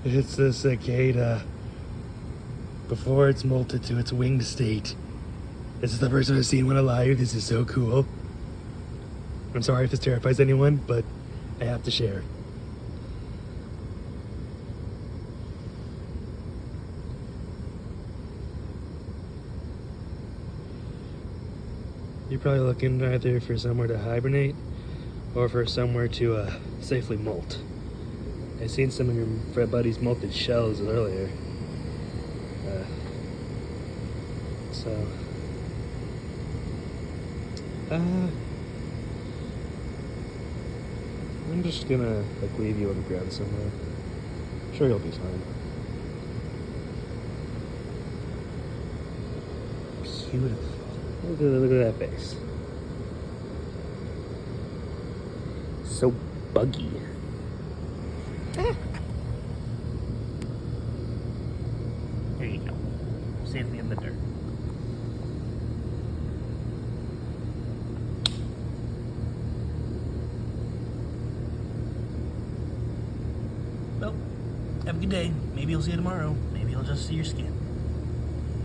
It's the cicada. Before it's molted to its winged state. This is the first time I've seen one alive. This is so cool. I'm sorry if this terrifies anyone, but I have to share. You're probably looking either for somewhere to hibernate or for somewhere to safely molt. I seen some of your buddies' molted shells earlier. I'm just gonna leave you on the ground somewhere. I'm sure you'll be fine. Beautiful. Look at that face. So buggy. There you go. Safely in the dirt. Well, have a good day. Maybe you'll see you tomorrow. Maybe you'll just see your skin.